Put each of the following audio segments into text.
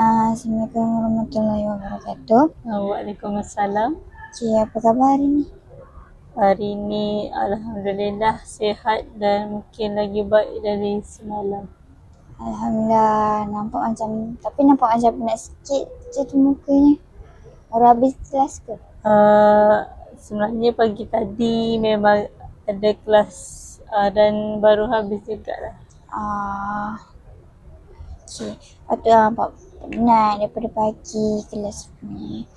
Assalamualaikum warahmatullahi wabarakatuh. Waalaikumsalam. Cik, apa khabar hari ni? Hari ni Alhamdulillah sihat dan mungkin lagi baik dari semalam. Alhamdulillah, nampak macam penat sikit je tu mukanya. Baru habis kelas ke? Sebenarnya pagi tadi memang ada kelas dan baru habis juga lah. Cik, patut nampak penat daripada pagi kelas ni.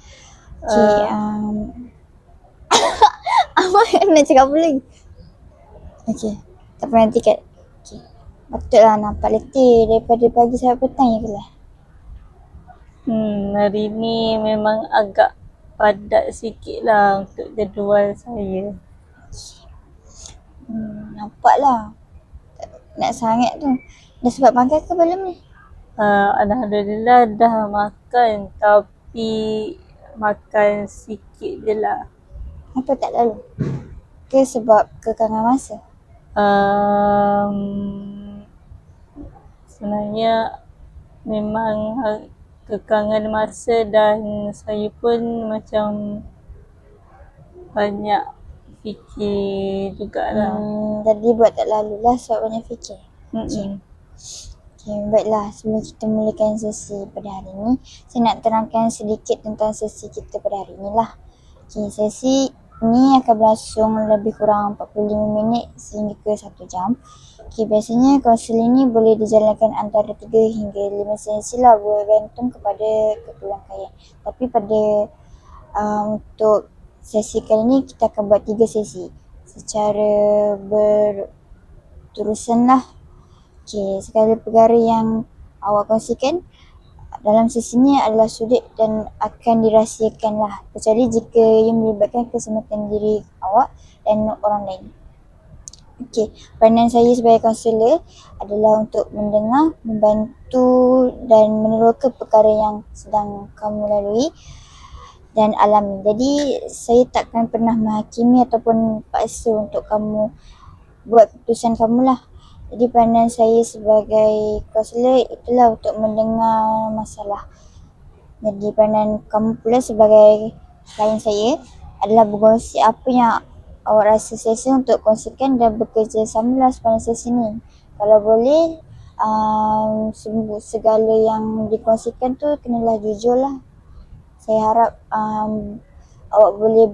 Cik, apa nak cakap apa lagi? Okey, tak payah nanti kat. Okey, patutlah nampak letih daripada pagi sampai petang je kelas. Hari ni memang agak padat sikit lah untuk jadual saya. Nampaklah nak sangat tu. Dah sempat makan ke belum ni? Alhamdulillah dah makan, tapi makan sikit je lah. Apa tak lalu? Ke sebab kekangan masa? Sebenarnya memang kekangan masa dan saya pun macam banyak fikir jugalah. Jadi buat tak lalu lah sebab banyak fikir. Okay, baiklah, sebelum kita mulakan sesi pada hari ni, saya nak terangkan sedikit tentang sesi kita pada hari ni lah. Okay, sesi ni akan berlangsung lebih kurang 45 minit sehingga ke 1 jam. Okay, biasanya kaunseling ni boleh dijalankan antara 3 hingga 5 sesi lah, bergantung kepada kepelangkaian. Tapi pada untuk sesi kali ni kita akan buat 3 sesi secara berterusan lah. Okay, segala perkara yang awak kongsikan dalam sesi ni adalah sudut dan akan dirahsiakan lah, kecuali jika ia melibatkan keselamatan diri awak dan orang lain. Okay, peranan saya sebagai kaunselor adalah untuk mendengar, membantu dan meneroka perkara yang sedang kamu lalui dan alami. Jadi saya takkan pernah menghakimi ataupun paksa untuk kamu buat keputusan kamu lah. Jadi peranan saya sebagai kaunselor itulah untuk mendengar masalah. Jadi peranan kamu pula sebagai klien saya adalah berkongsi apa yang awak rasa selesa untuk kongsikan dan bekerjasama lah sepanjang sesi ni. Kalau boleh segala yang dikongsikan tu kenalah jujur lah. Saya harap awak boleh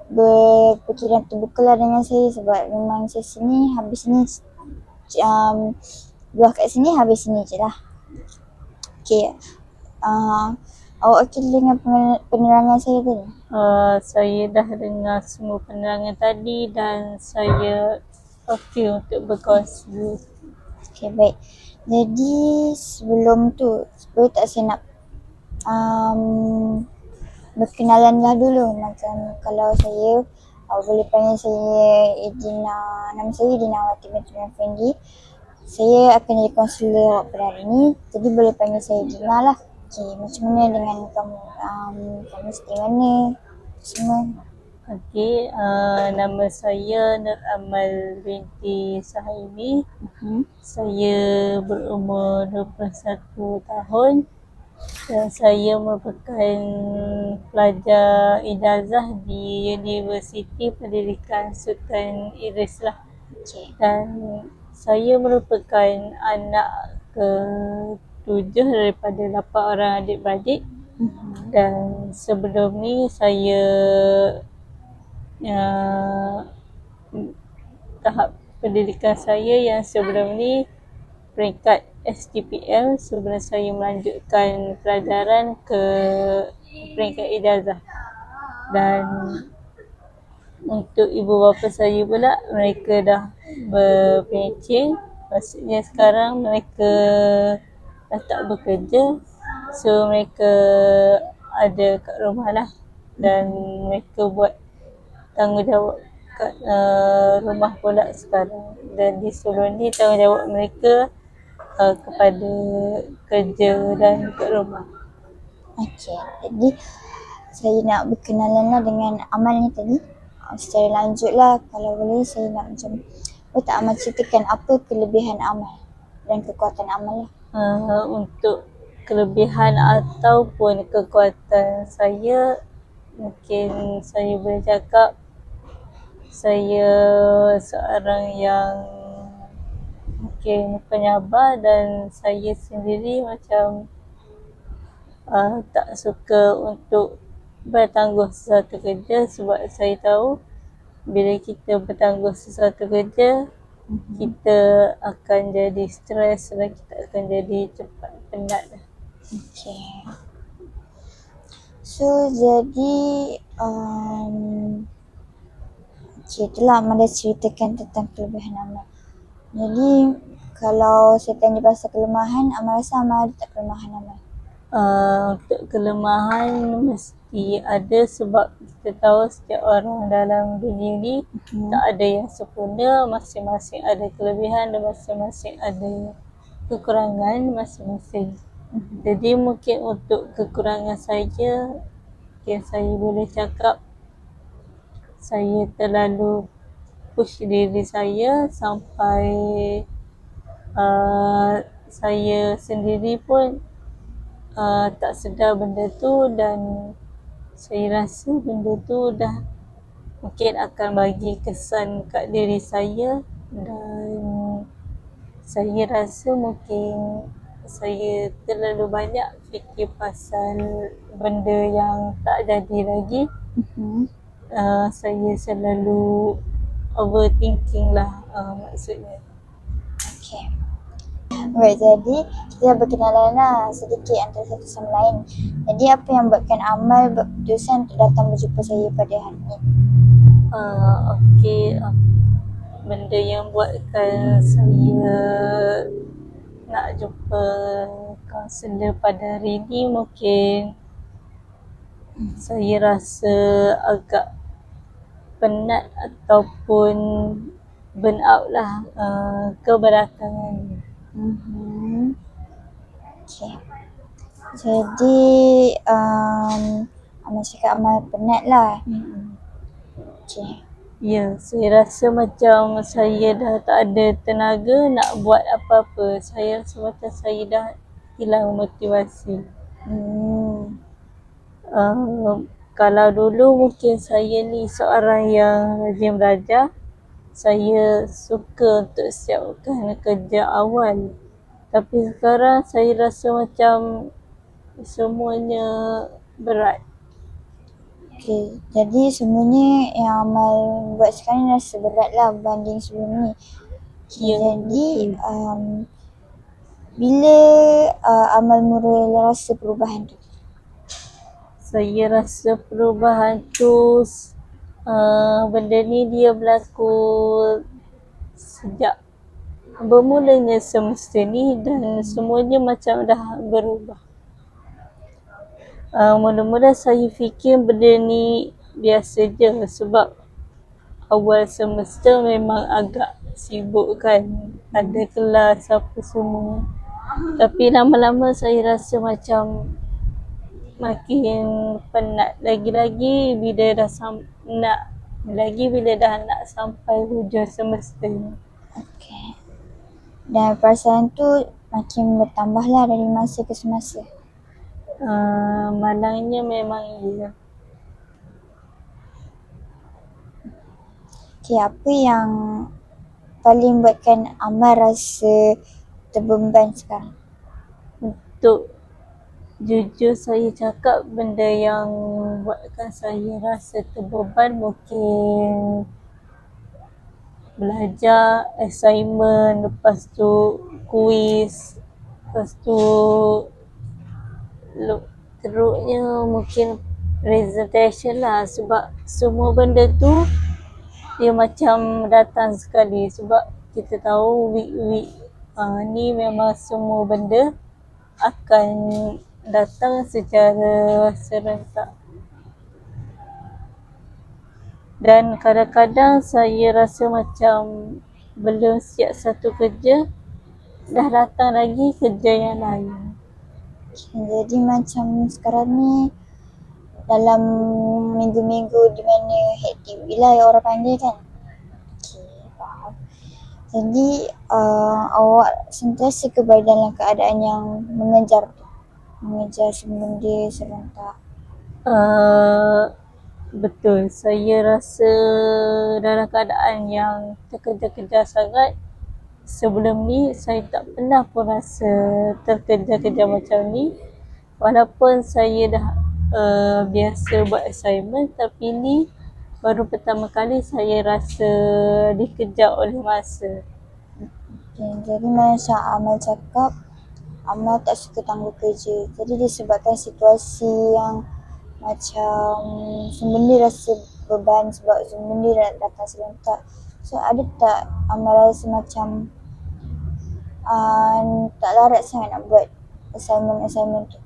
berfikiran terbuka lah dengan saya, sebab memang sesi ni habis ni buah kat sini habis sini je lah. Okay, awak okey dengan penerangan saya tadi? Saya dah dengar semua penerangan tadi dan saya okey untuk berkongsi. Okay, baik. Jadi sebelum tak saya nak berkenalan lah dulu. Macam kalau saya, awak boleh panggil saya Edina. Nama saya Edina Awati binti Effendi. Saya akan jadi kaunselor awak pada hari ni. Jadi boleh panggil saya Edina lah. Okay, macam mana dengan kamu? Kamu stay mana? Semua. Okey, nama saya Nur Amal binti Sahaimi. Saya berumur 21 tahun dan saya merupakan pelajar ijazah di Universiti Pendidikan Sultan Idris lah. Dan saya merupakan anak ke-7 daripada 8 orang adik-beradik. Dan sebelum ni saya tahap pendidikan saya yang sebelum ni peringkat STPL sebelum saya melanjutkan pelajaran ke peringkat ijazah. Dan untuk ibu bapa saya pula, mereka dah berpencen, maksudnya sekarang mereka dah tak bekerja, so mereka ada kat rumah lah dan mereka buat tanggungjawab kat rumah pula sekarang. Dan di sebelum ni tanggungjawab mereka kepada kerja dan kat rumah. Okay, jadi saya nak berkenalan lah dengan Amal ni tadi. Secara lanjut lah, kalau boleh saya nak macam tak Amal ceritakan apa kelebihan Amal dan kekuatan Amal lah. Untuk kelebihan ataupun kekuatan saya, mungkin saya boleh cakap saya seorang yang mungkin penyabar, dan saya sendiri macam tak suka untuk bertangguh sesuatu kerja, sebab saya tahu bila kita bertangguh sesuatu kerja, kita akan jadi stres dan kita akan jadi cepat penat. Okay. So jadi okay, itulah Amal dah ceritakan tentang kelebihan Amal. Jadi kalau saya tanya pasal kelemahan, Amal rasa Amal ada tak kelemahan Amal? Untuk kelemahan mesti ada, sebab kita tahu setiap orang dalam dunia ni tak ada yang sempurna, masing-masing ada kelebihan dan masing-masing ada kekurangan masing-masing. Jadi mungkin untuk kekurangan saya, mungkin saya boleh cakap saya terlalu push diri saya sampai saya sendiri pun tak sedar benda tu, dan saya rasa benda tu dah mungkin akan bagi kesan kat diri saya, dan saya rasa mungkin saya terlalu banyak fikir pasal benda yang tak jadi lagi. Saya selalu overthinking lah maksudnya. Okay. Baik, jadi kita berkenalan lah sedikit antara satu sama lain. Jadi apa yang buatkan Amal berkeputusan untuk datang berjumpa saya pada hari ini? Okay. Benda yang buatkan saya nak jumpa kaunselor pada hari ini, mungkin saya rasa agak penat ataupun burn out lah keberdatangan. Okay. Jadi Amal cakap Amal penat lah. Okay. Ya, saya rasa macam saya dah tak ada tenaga nak buat apa-apa. Saya rasa macam saya dah hilang motivasi. Kalau dulu mungkin saya ni seorang yang rajin belajar. Saya suka untuk siapkan kerja awal. Tapi sekarang saya rasa macam semuanya berat. Okay, jadi semuanya yang Amal buat sekarang ni rasa berat lah berbanding sebelum ni. Okay, jadi bila Amal mula rasa perubahan tu? Saya rasa perubahan tu benda ni dia berlaku sejak bermulanya semester ni, dan semuanya macam dah berubah. Mula-mula saya fikir benda ni biasa je, sebab awal semester memang agak sibuk kan, ada kelas apa semua. Tapi lama-lama saya rasa macam makin penat, lagi-lagi bila dah nak sampai hujung semester ni. Okay. Dan perasaan tu makin bertambah lah dari masa ke semasa. Malangnya memang iya. Okay, apa yang paling buatkan Amal rasa terbeban sekarang? Untuk jujur saya cakap, benda yang buatkan saya rasa terbeban mungkin belajar, assignment, lepas tu kuis, lepas tu teruknya mungkin presentation lah, sebab semua benda tu dia macam datang sekali, sebab kita tahu week ni memang semua benda akan datang secara serentak. Dan kadang-kadang saya rasa macam belum siap satu kerja, dah datang lagi kerja yang lain. Jadi macam sekarang ni dalam minggu-minggu di mana hektik lah yang orang panggil kan. Okay, faham. Jadi awak sentiasa ke dalam keadaan yang mengejar tu? mengejar benda serentak. Betul, saya rasa dalam keadaan yang terkejar-kejar sangat, sebelum ni saya tak pernah pun rasa terkejar-kejar macam ni. Walaupun saya dah biasa buat assignment, tapi ni baru pertama kali saya rasa dikejar oleh masa. Okay, jadi macam Amal cakap, Amal tak suka tangguh kerja. Jadi disebabkan situasi yang macam benda rasa beban sebab benda datang serentak. So ada tak Amal rasa macam tak larat sangat nak buat assignment tu?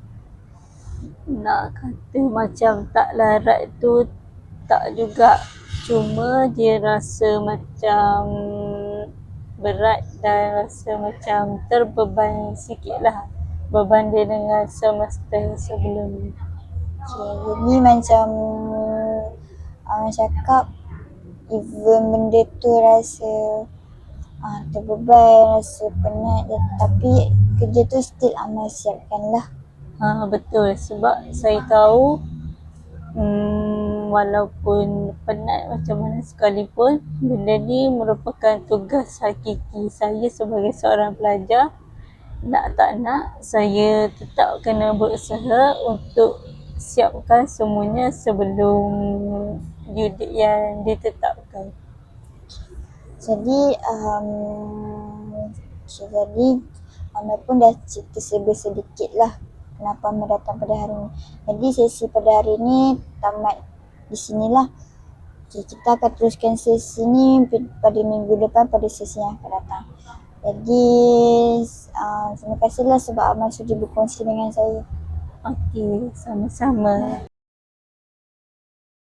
Nak kata macam tak larat tu tak juga, cuma dia rasa macam berat dan rasa macam terbeban sikit lah berbanding dengan semester sebelum ni. Okay, jadi macam Amal cakap, even benda tu rasa terbeban, rasa penat, tapi kerja tu still Amal siapkan lah. Betul, sebab saya tahu walaupun penat macam mana sekalipun, benda ni merupakan tugas hakiki saya sebagai seorang pelajar. Nak tak nak, saya tetap kena berusaha untuk siapkan semuanya sebelum due date yang ditetapkan. Jadi jadi Amal pun dah cerita sedikit lah kenapa Amal datang pada hari ni. Jadi sesi pada hari ni tamat di sinilah. Okay, kita akan teruskan sesi ni pada minggu depan, pada sesi yang akan datang. Jadi terima kasihlah sebab Amal sudi berkongsi dengan saya. Okey, sama-sama.